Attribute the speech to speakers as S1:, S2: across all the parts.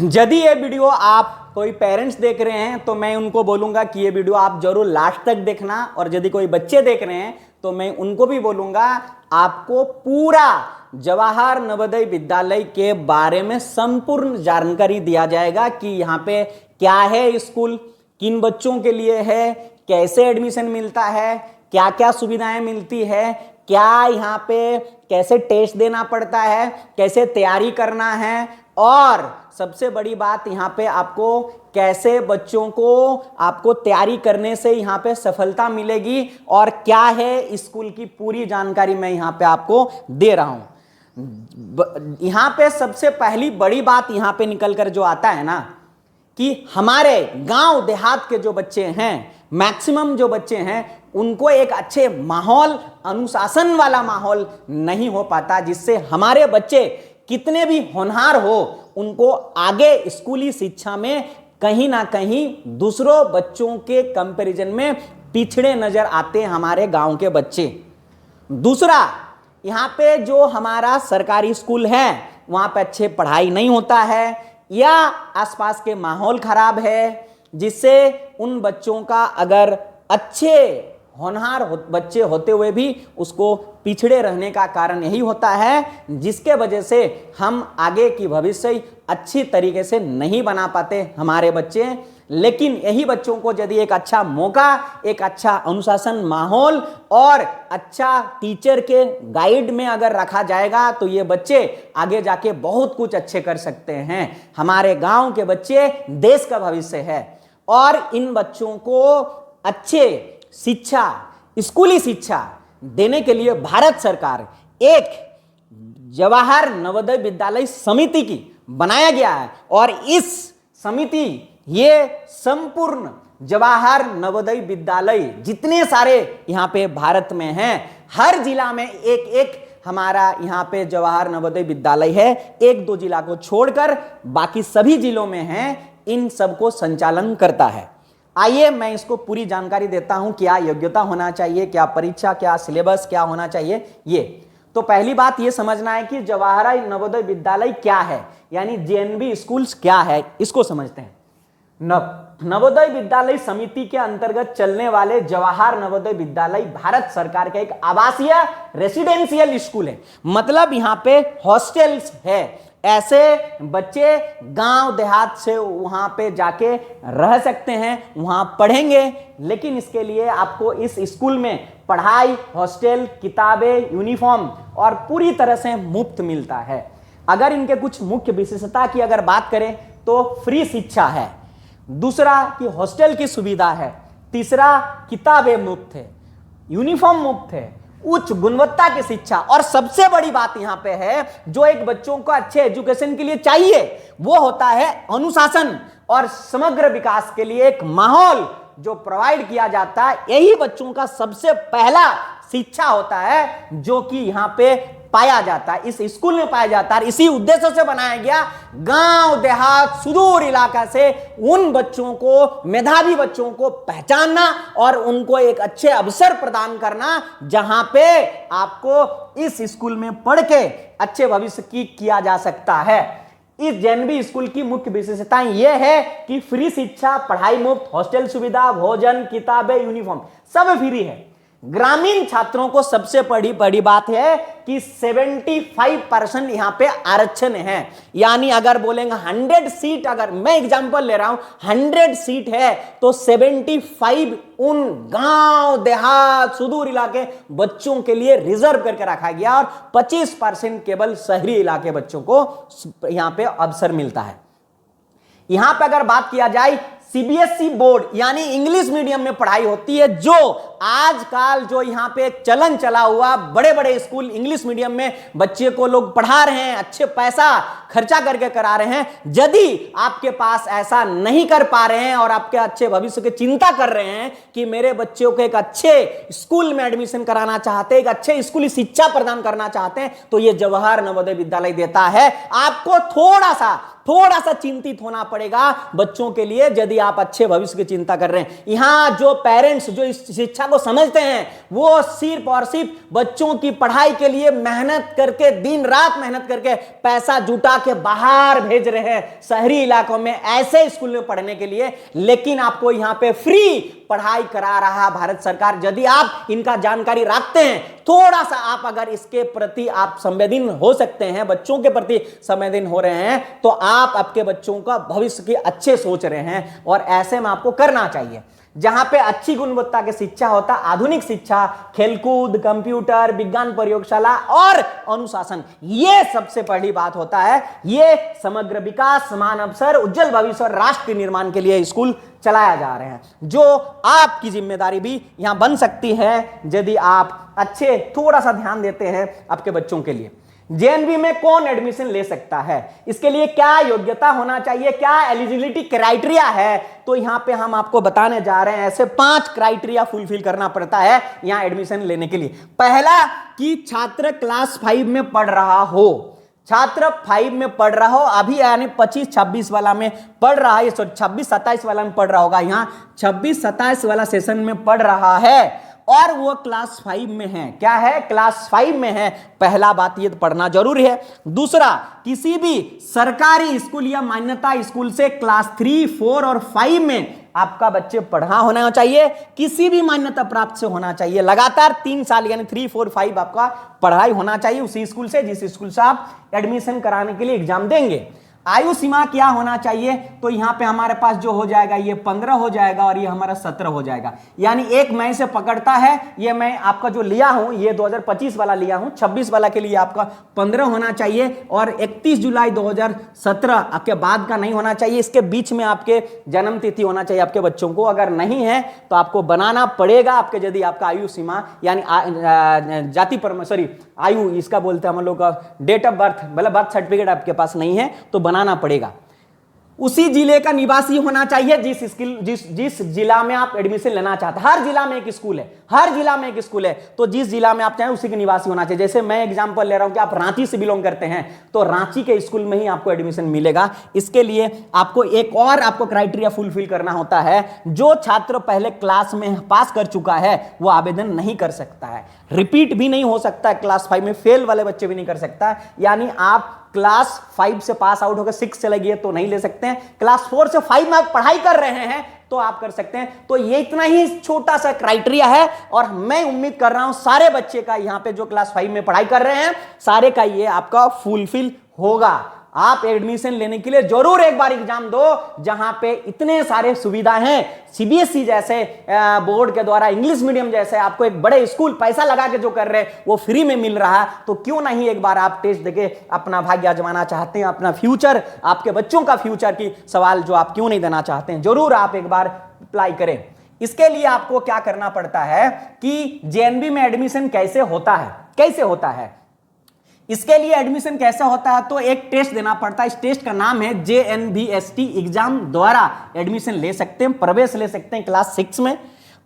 S1: यदि ये वीडियो आप कोई पेरेंट्स देख रहे हैं तो मैं उनको बोलूंगा कि ये वीडियो आप जरूर लास्ट तक देखना, और यदि कोई बच्चे देख रहे हैं तो मैं उनको भी बोलूंगा आपको पूरा जवाहर नवोदय विद्यालय के बारे में संपूर्ण जानकारी दिया जाएगा कि यहाँ पे क्या है स्कूल, किन बच्चों के लिए है, कैसे एडमिशन मिलता है, क्या क्या सुविधाएं मिलती है, क्या यहाँ पे कैसे टेस्ट देना पड़ता है, कैसे तैयारी करना है, और सबसे बड़ी बात यहाँ पे आपको कैसे बच्चों को आपको तैयारी करने से यहाँ पे सफलता मिलेगी, और क्या है स्कूल की पूरी जानकारी मैं यहाँ पे आपको दे रहा हूं। यहाँ पे सबसे पहली बड़ी बात यहाँ पे निकल कर जो आता है ना कि हमारे गांव देहात के जो बच्चे हैं, मैक्सिमम जो बच्चे हैं, उनको एक अच्छे माहौल, अनुशासन वाला माहौल नहीं हो पाता, जिससे हमारे बच्चे कितने भी होनहार हो उनको आगे स्कूली शिक्षा में कहीं ना कहीं दूसरों बच्चों के कंपैरिजन में पिछड़े नजर आते हैं हमारे गांव के बच्चे। दूसरा, यहाँ पे जो हमारा सरकारी स्कूल है वहां पे अच्छे पढ़ाई नहीं होता है, या आसपास के माहौल खराब है, जिससे उन बच्चों का अगर अच्छे होनहार बच्चे होते हुए भी उसको पिछड़े रहने का कारण यही होता है, जिसके वजह से हम आगे की भविष्य अच्छी तरीके से नहीं बना पाते हमारे बच्चे। लेकिन यही बच्चों को यदि एक अच्छा मौका, एक अच्छा अनुशासन माहौल और अच्छा टीचर के गाइड में अगर रखा जाएगा तो ये बच्चे आगे जाके बहुत कुछ अच्छे कर सकते हैं। हमारे गांव के बच्चे देश का भविष्य है, और इन बच्चों को अच्छे शिक्षा, स्कूली शिक्षा देने के लिए भारत सरकार एक जवाहर नवोदय विद्यालय समिति की बनाया गया है, और इस समिति ये संपूर्ण जवाहर नवोदय विद्यालय जितने सारे यहाँ पे भारत में हैं, हर जिला में एक एक हमारा यहाँ पे जवाहर नवोदय विद्यालय है, एक दो जिला को छोड़कर बाकी सभी जिलों में हैं, इन सबको संचालन करता है। आइए मैं इसको पूरी जानकारी देता हूं, क्या योग्यता होना चाहिए, क्या परीक्षा, क्या सिलेबस क्या होना चाहिए। ये तो पहली बात ये समझना है कि जवाहर नवोदय विद्यालय क्या है, यानी जेएनवी स्कूल्स क्या है, इसको समझते हैं। नवोदय विद्यालय समिति के अंतर्गत चलने वाले जवाहर नवोदय विद्यालय भारत सरकार का एक आवासीय रेसिडेंशियल स्कूल है। मतलब यहाँ पे हॉस्टल्स है, ऐसे बच्चे गांव देहात से वहां पे जाके रह सकते हैं, वहां पढ़ेंगे, लेकिन इसके लिए आपको इस स्कूल में पढ़ाई, हॉस्टल, किताबें, यूनिफॉर्म और पूरी तरह से मुफ्त मिलता है। अगर इनके कुछ मुख्य विशेषता की अगर बात करें तो फ्री शिक्षा है, दूसरा कि हॉस्टल की सुविधा है, तीसरा किताबें मुफ्त है, यूनिफॉर्म मुफ्त है, उच्च गुणवत्ता की शिक्षा, और सबसे बड़ी बात यहां पे है जो एक बच्चों को अच्छे एजुकेशन के लिए चाहिए वो होता है अनुशासन और समग्र विकास के लिए एक माहौल जो प्रोवाइड किया जाता है। यही बच्चों का सबसे पहला शिक्षा होता है जो कि यहां पे पाया जाता है, इस स्कूल में पाया जाता है। इसी उद्देश्य से बनाया गया गांव देहात सुदूर इलाका से उन बच्चों को, मेधावी बच्चों को पहचानना और उनको एक अच्छे अवसर प्रदान करना, जहां पे आपको इस स्कूल में पढ़ के अच्छे भविष्य की किया जा सकता है। इस जेएनवी स्कूल की मुख्य विशेषताएं यह है कि फ्री शिक्षा, पढ़ाई मुफ्त, हॉस्टल सुविधा, भोजन, किताबें, यूनिफॉर्म सब फ्री है। ग्रामीण छात्रों को सबसे बड़ी बात है कि 75% यहां पे आरक्षण है, यानी अगर बोलेंगे 100 सीट, अगर मैं एग्जांपल ले रहा हूं 100 सीट है तो 75 उन गांव देहात सुदूर इलाके बच्चों के लिए रिजर्व करके रखा गया, और 25% केवल शहरी इलाके बच्चों को यहां पे अवसर मिलता है। यहां पे अगर बात किया जाए सीबीएसई बोर्ड यानी इंग्लिश मीडियम में पढ़ाई होती है, जो आजकल जो यहां पे चलन चला हुआ, बड़े बड़े स्कूल इंग्लिश मीडियम में बच्चे को लोग पढ़ा रहे हैं, अच्छे पैसा खर्चा करके करा रहे हैं। यदि आपके पास ऐसा नहीं कर पा रहे हैं और आपके अच्छे भविष्य की चिंता कर रहे हैं कि मेरे बच्चों को एक अच्छे स्कूल में एडमिशन कराना चाहते हैं, एक अच्छे स्कूली शिक्षा प्रदान करना चाहते हैं, तो ये जवाहर नवोदय विद्यालय देता है। आपको थोड़ा सा चिंतित होना पड़ेगा बच्चों के लिए, यदि आप अच्छे भविष्य की चिंता कर रहे हैं। यहां जो पेरेंट्स, जो शिक्षा को समझते हैं, वो सिर्फ और सिर्फ बच्चों की पढ़ाई के लिए मेहनत करके, दिन रात मेहनत करके पैसा जुटा के बाहर भेज रहे हैं शहरी इलाकों में ऐसे स्कूल में पढ़ने के लिए। लेकिन आपको यहां पे फ्री पढ़ाई करा रहा भारत सरकार। यदि आप इनका जानकारी रखते हैं, थोड़ा सा आप अगर इसके प्रति आप संवेदनशील हो सकते हैं, बच्चों के प्रति संवेदनशील हो रहे हैं, तो आप आपके बच्चों का भविष्य के अच्छे सोच रहे हैं। और ऐसे में आपको करना चाहिए जहां पे अच्छी गुणवत्ता की शिक्षा होता, आधुनिक शिक्षा, खेलकूद, कंप्यूटर, विज्ञान प्रयोगशाला और अनुशासन, ये सबसे पहली बात होता है। ये समग्र विकास, समान अवसर, उज्जवल भविष्य और राष्ट्र निर्माण के लिए स्कूल चलाया जा रहे हैं, जो आपकी जिम्मेदारी भी यहां बन सकती है यदि आप अच्छे थोड़ा सा ध्यान देते हैं आपके बच्चों के लिए। जेएनवी में कौन एडमिशन ले सकता है, इसके लिए क्या योग्यता होना चाहिए, क्या एलिजिबिलिटी क्राइटेरिया है, तो यहां पे हम आपको बताने जा रहे हैं। ऐसे 5 क्राइटेरिया फुलफिल करना पड़ता है यहां एडमिशन लेने के लिए। पहला कि छात्र क्लास 5 में पढ़ रहा हो, छात्र 5 में पढ़ रहा हो, अभी यानी 25-26 वाला में पढ़ रहा है, 26-27 वाला में पढ़ रहा होगा, यहां 26-27 वाला सेशन में पढ़ रहा है और वो क्लास 5 में है। क्या है? क्लास 5 में है। पहला बात ये पढ़ना जरूरी है। दूसरा, किसी भी सरकारी स्कूल या मान्यता स्कूल से क्लास 3, 4 और 5 में आपका बच्चे पढ़ा होना चाहिए, किसी भी मान्यता प्राप्त से होना चाहिए। लगातार 3 साल यानी 3, 4, 5 आपका पढ़ाई होना चाहिए उसी स्कूल से जिस स्कूल से आप एडमिशन कराने के लिए एग्जाम देंगे। आयु सीमा क्या होना चाहिए, तो यहां पे हमारे पास जो हो जाएगा ये 15 हो जाएगा और ये हमारा 17 हो जाएगा। यानी 1 मई से पकड़ता है, ये मैं आपका जो लिया हूं ये 2025 वाला लिया हूं, 26 वाला के लिए आपका 15 होना चाहिए और 31 जुलाई 2017 आपके बाद का नहीं होना चाहिए। इसके बीच में आपके जन्म तिथि होना चाहिए आपके बच्चों को। अगर नहीं है तो आपको बनाना पड़ेगा आपके, यदि आपका आयु सीमा यानी जाति पर सॉरी आयु इसका बोलते हैं हम लोग डेट ऑफ बर्थ, मतलब बर्थ सर्टिफिकेट आपके पास नहीं है तो बनाना पड़ेगा। उसी जिले का निवासी होना चाहिए जिस जिला में आप एडमिशन लेना चाहते हैं। हर जिला में एक स्कूल है, हर जिला में एक स्कूल है, तो जिस जिला में आप चाहें उसी के निवासी होना चाहिए। जैसे मैं एग्जांपल ले रहा हूं कि आप रांची से बिलोंग करते हैं तो रांची के स्कूल में ही आपको एडमिशन मिलेगा। इसके लिए आपको एक और आपको क्राइटेरिया फुलफिल करना होता है, जो छात्र पहले क्लास में पास कर चुका है वो आवेदन नहीं कर सकता है, रिपीट भी नहीं हो सकता है, क्लास 5 में फेल वाले बच्चे भी नहीं कर सकता। यानी आप क्लास 5 से पास आउट होकर 6 चले गए तो नहीं ले सकते हैं, क्लास 4 से 5 में आप पढ़ाई कर रहे हैं तो आप कर सकते हैं। तो ये इतना ही छोटा सा क्राइटेरिया है और मैं उम्मीद कर रहा हूं सारे बच्चे का यहां पे जो क्लास 5 में पढ़ाई कर रहे हैं सारे का ये आपका फुलफिल होगा। आप एडमिशन लेने के लिए जरूर एक बार एग्जाम दो, जहां पे इतने सारे सुविधा हैं, सीबीएसई जैसे बोर्ड के द्वारा, इंग्लिश मीडियम जैसे आपको एक बड़े स्कूल पैसा लगा के जो कर रहे हैं वो फ्री में मिल रहा है। तो क्यों नहीं एक बार आप टेस्ट देके अपना भाग्य आजमाना चाहते हैं, अपना फ्यूचर, आपके बच्चों का फ्यूचर की सवाल जो आप क्यों नहीं देना चाहते हैं, जरूर आप एक बार अप्लाई करें। इसके लिए आपको क्या करना पड़ता है कि जेएनवी में एडमिशन कैसे होता है, कैसे होता है, इसके लिए एडमिशन कैसे होता है, तो एक टेस्ट देना पड़ता है। इस टेस्ट का नाम है JNBST एग्जाम द्वारा एडमिशन ले सकते हैं, प्रवेश ले सकते हैं क्लास 6 में।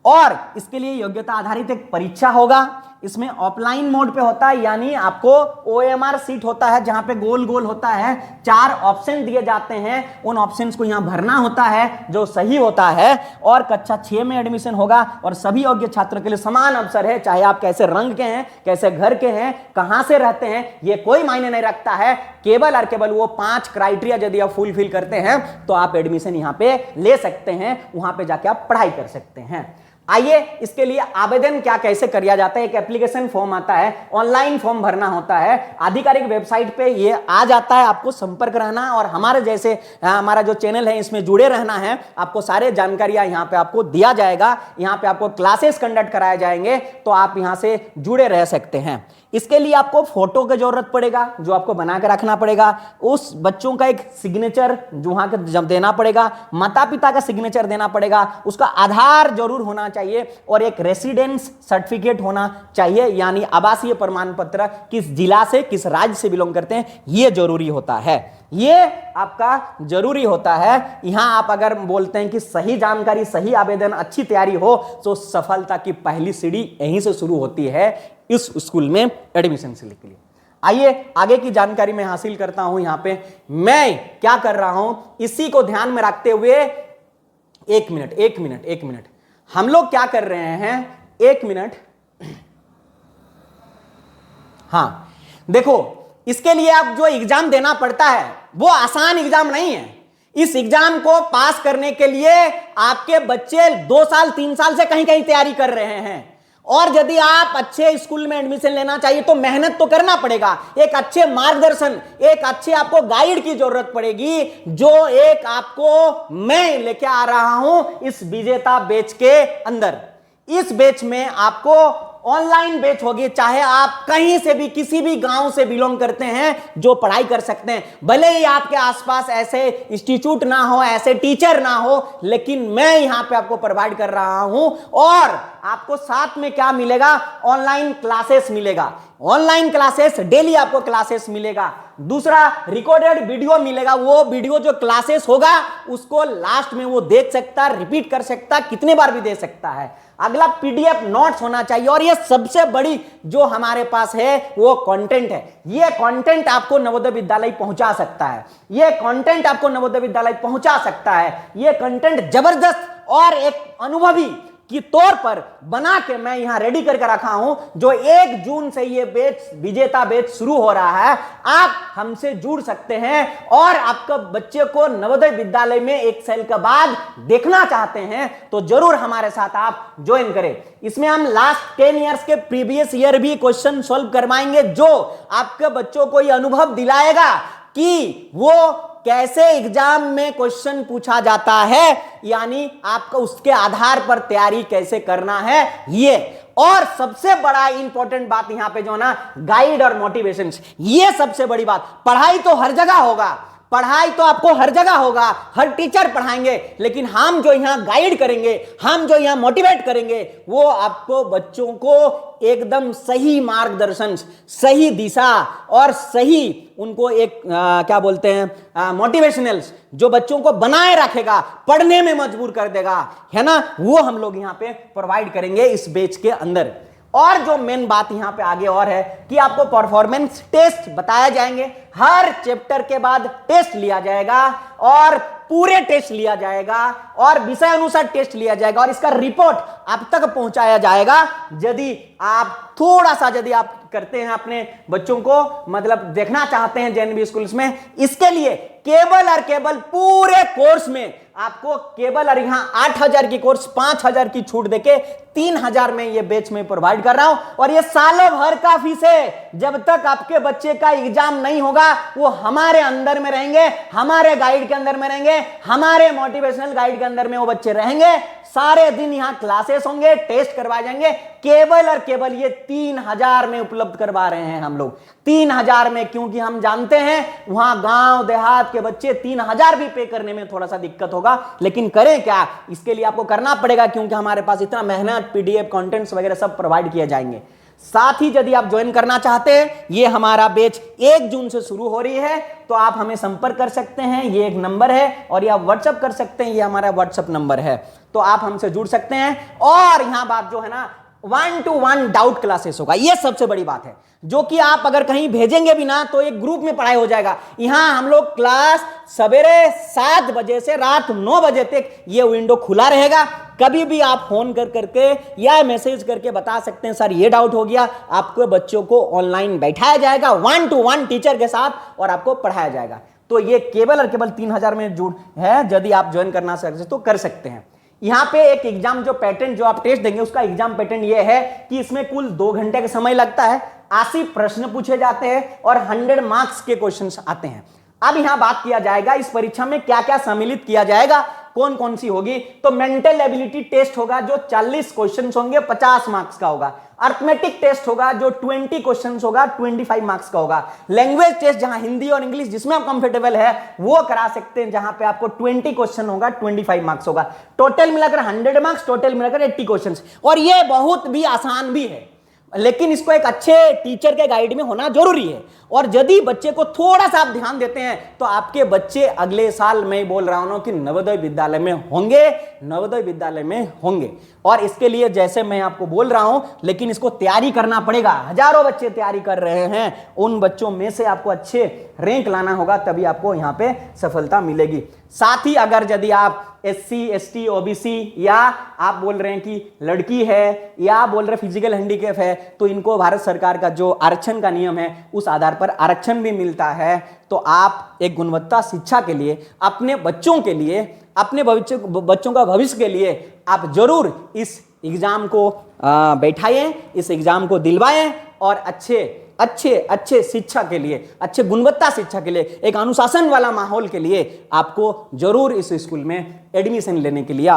S1: और इसके लिए योग्यता आधारित एक परीक्षा होगा। इसमें ऑफलाइन मोड पे होता है, यानी आपको OMR सीट होता है जहां पे गोल गोल होता है, 4 ऑप्शन दिए जाते हैं, उन ऑप्शंस को यहां भरना होता है जो सही होता है। और कक्षा 6 में एडमिशन होगा और सभी योग्य छात्रों के लिए समान अवसर है, चाहे आप कैसे रंग के हैं, कैसे घर के हैं, कहां से रहते हैं, ये कोई मायने नहीं रखता है। केवल और केवल वो 5 क्राइटेरिया यदि आप फुलफिल करते हैं तो आप एडमिशन यहां पे ले सकते हैं, वहां पे जाके आप पढ़ाई कर सकते हैं। आइए, इसके लिए आवेदन क्या कैसे किया जाता है। एक एप्लीकेशन फॉर्म आता है, ऑनलाइन फॉर्म भरना होता है, आधिकारिक वेबसाइट पे ये आ जाता है। आपको संपर्क रहना और हमारे जैसे हमारा जो चैनल है इसमें जुड़े रहना है। आपको सारे जानकारियां यहाँ पे आपको दिया जाएगा, यहाँ पे आपको क्लासेस कंडक्ट कराए जाएंगे, तो आप यहाँ से जुड़े रह सकते हैं। इसके लिए आपको फोटो की जरूरत पड़ेगा जो आपको बना के रखना पड़ेगा, उस बच्चों का एक सिग्नेचर जो वहां का जब देना पड़ेगा, माता पिता का सिग्नेचर देना पड़ेगा, उसका आधार जरूर होना चाहिए और एक रेसिडेंस सर्टिफिकेट होना चाहिए, यानी आवासीय प्रमाण पत्र, किस जिला से किस राज्य से बिलोंग करते हैं ये जरूरी होता है, ये आपका जरूरी होता है। यहां आप अगर बोलते हैं कि सही जानकारी, सही आवेदन, अच्छी तैयारी हो तो सफलता की पहली सीढ़ी यहीं से शुरू होती है इस स्कूल में एडमिशन से के लिए। आइए आगे की जानकारी मैं हासिल करता हूं। यहां पे मैं क्या कर रहा हूं, इसी को ध्यान में रखते हुए एक मिनट हम लोग क्या कर रहे हैं एक मिनट। हां देखो, इसके लिए आप जो एग्जाम देना पड़ता है वो आसान एग्जाम नहीं है। इस एग्जाम को पास करने के लिए आपके बच्चे 2 साल 3 साल से कहीं कहीं तैयारी कर रहे हैं, और यदि आप अच्छे स्कूल में एडमिशन लेना चाहिए तो मेहनत तो करना पड़ेगा। एक अच्छे मार्गदर्शन, एक अच्छे आपको गाइड की जरूरत पड़ेगी, जो एक आपको मैं लेके आ रहा हूं इस विजेता बैच के अंदर। इस बैच में आपको ऑनलाइन बैच होगी, चाहे आप कहीं से भी किसी भी गांव से बिलोंग करते हैं जो पढ़ाई कर सकते हैं। भले ही आपके आसपास ऐसे इंस्टीट्यूट ना हो, ऐसे टीचर ना हो, लेकिन मैं यहां पे आपको प्रोवाइड कर रहा हूं। और आपको साथ में क्या मिलेगा? ऑनलाइन क्लासेस मिलेगा। ऑनलाइन क्लासेस डेली आपको क्लासेस मिलेगा। दूसरा, रिकॉर्डेड वीडियो मिलेगा। वो वीडियो जो क्लासेस होगा उसको लास्ट में वो देख सकता, रिपीट कर सकता, कितने बार भी दे सकता है। अगला, पीडीएफ नोट्स होना चाहिए। और ये सबसे बड़ी जो हमारे पास है वो कंटेंट है। ये कंटेंट आपको नवोदय विद्यालय पहुंचा सकता है। ये कंटेंट आपको नवोदय विद्यालय पहुंचा सकता है। ये कंटेंट जबरदस्त और एक अनुभवी की तौर पर बना के मैं यहां रेडी करके रखा हूं। जो 1 जून से ये बैच, विजेता बैच शुरू हो रहा है, आप हमसे जुड़ सकते हैं। और आपका बच्चे को नवोदय विद्यालय में 1 साल के बाद देखना चाहते हैं तो जरूर हमारे साथ आप ज्वाइन करें। इसमें हम लास्ट 10 इयर्स के प्रीवियस ईयर भी क्वेश्चन सॉल्व करवाएंगे, जो आपके बच्चों को यह अनुभव दिलाएगा कि वो कैसे एग्जाम में क्वेश्चन पूछा जाता है, यानी आपको उसके आधार पर तैयारी कैसे करना है ये। और सबसे बड़ा इंपॉर्टेंट बात यहां पे जो ना, गाइड और मोटिवेशन, ये सबसे बड़ी बात। पढ़ाई तो हर जगह होगा, पढ़ाई तो आपको हर जगह होगा, हर टीचर पढ़ाएंगे, लेकिन हम जो यहां गाइड करेंगे, हम जो यहां मोटिवेट करेंगे, वो आपको बच्चों को एकदम सही मार्गदर्शन, सही दिशा और सही उनको एक क्या बोलते हैं, मोटिवेशनल, जो बच्चों को बनाए रखेगा, पढ़ने में मजबूर कर देगा, है ना, वो हम लोग यहां पे प्रोवाइड करेंगे इस बैच के अंदर। और जो मेन बात यहां पे आगे और है कि आपको परफॉर्मेंस टेस्ट बताए जाएंगे। हर चैप्टर के बाद टेस्ट लिया जाएगा और पूरे टेस्ट लिया जाएगा और विषय अनुसार टेस्ट लिया जाएगा और इसका रिपोर्ट आप तक पहुंचाया जाएगा। यदि आप थोड़ा सा यदि आप करते हैं, अपने बच्चों को मतलब देखना चाहते हैं जेएनवी स्कूल्स में, इसके लिए केवल और केवल पूरे कोर्स में आपको केवल और यहां 8,000 की कोर्स 5,000 की छूट देके 3,000 में ये बैच में प्रोवाइड कर रहा हूं। और ये सालों भर का फीस है। जब तक आपके बच्चे का एग्जाम नहीं होगा वो हमारे अंदर में रहेंगे, हमारे गाइड के अंदर में रहेंगे, हमारे मोटिवेशनल गाइड के अंदर में वो बच्चे रहेंगे। सारे दिन यहां क्लासेस होंगे, टेस्ट करवाए जाएंगे। केवल और केवल ये 3,000 में उपलब्ध करवा रहे हैं हम लोग, 3,000 में, क्योंकि हम जानते हैं वहां गांव देहात के बच्चे 3,000 भी पे करने में थोड़ा सा दिक्कत होगा, लेकिन करें क्या, इसके लिए आपको करना पड़ेगा, क्योंकि हमारे पास इतना मेहनत, पीडीएफ, कंटेंट्स वगैरह सब प्रोवाइड किए जाएंगे। साथ ही यदि आप ज्वाइन करना चाहते हैं, ये हमारा बैच 1 जून से शुरू हो रही है, तो आप हमें संपर्क कर सकते हैं। ये एक नंबर है और ये आप व्हाट्सएप कर सकते हैं, ये हमारा व्हाट्सएप नंबर है, तो आप हमसे जुड़ सकते हैं। और यहां बात जो है ना, 1-to-1 डाउट क्लासेस होगा, ये सबसे बड़ी बात है, जो कि आप अगर कहीं भेजेंगे भी ना तो एक ग्रुप में पढ़ाई हो जाएगा। यहां हम लोग क्लास सवेरे 7 बजे से रात 9 बजे तक ये विंडो खुला रहेगा। कभी भी आप फोन कर करके या मैसेज करके बता सकते हैं, सर ये डाउट हो गया, आपको बच्चों को ऑनलाइन बैठाया जाएगा 1-to-1 टीचर के साथ और आपको पढ़ाया जाएगा। तो ये केवल और केवल 3,000 में जुड़ है। यदि आप ज्वाइन करना सकते तो कर सकते हैं। यहां पे एक एग्जाम जो पैटर्न जो आप टेस्ट देंगे, उसका एग्जाम पैटर्न ये है कि इसमें कुल 2 घंटे का समय लगता है, 80 प्रश्न पूछे जाते हैं और 100 मार्क्स के क्वेश्चंस आते हैं। अब यहां बात किया जाएगा इस परीक्षा में क्या क्या सम्मिलित किया जाएगा, कौन कौन सी होगी। तो मेंटल एबिलिटी टेस्ट होगा जो 40 क्वेश्चन होंगे, 50 मार्क्स का होगा। अर्थमेटिक टेस्ट होगा जो 20 क्वेश्चन होगा, 25 मार्क्स का होगा। लैंग्वेज टेस्ट जहां हिंदी और इंग्लिश जिसमें आप कंफर्टेबल है वो करा सकते हैं, जहां पे आपको 20 क्वेश्चन होगा, 25 मार्क्स होगा। टोटल मिलाकर 100 मार्क्स, टोटल मिलाकर 80 क्वेश्चन। और ये बहुत भी आसान भी है, लेकिन इसको एक अच्छे टीचर के गाइड में होना जरूरी है। और यदि बच्चे को थोड़ा सा आप ध्यान देते हैं तो आपके बच्चे अगले साल, मैं बोल रहा हूं कि नवोदय विद्यालय में होंगे, नवोदय विद्यालय में होंगे। और इसके लिए जैसे मैं आपको बोल रहा हूं, लेकिन इसको तैयारी करना पड़ेगा। हजारों बच्चे तैयारी कर रहे हैं, उन बच्चों में से आपको अच्छे रैंक लाना होगा, तभी आपको यहां पे सफलता मिलेगी। साथ ही अगर यदि आप SC ST OBC या आप बोल रहे हैं कि लड़की है या आप बोल रहे फिजिकल हैंडीकैप है, तो इनको भारत सरकार का जो आरक्षण का नियम है उस आधार पर आरक्षण भी मिलता है। तो आप एक गुणवत्ता शिक्षा के लिए, अपने बच्चों के लिए, अपने बच्चों का भविष्य के लिए आप जरूर इस एग्जाम को बैठाइए, इस एग्जाम को दिलवाएं और अच्छे शिक्षा के लिए, अच्छे गुणवत्ता शिक्षा के लिए, एक अनुशासन वाला माहौल के लिए आपको जरूर इस स्कूल में एडमिशन लेने के लिए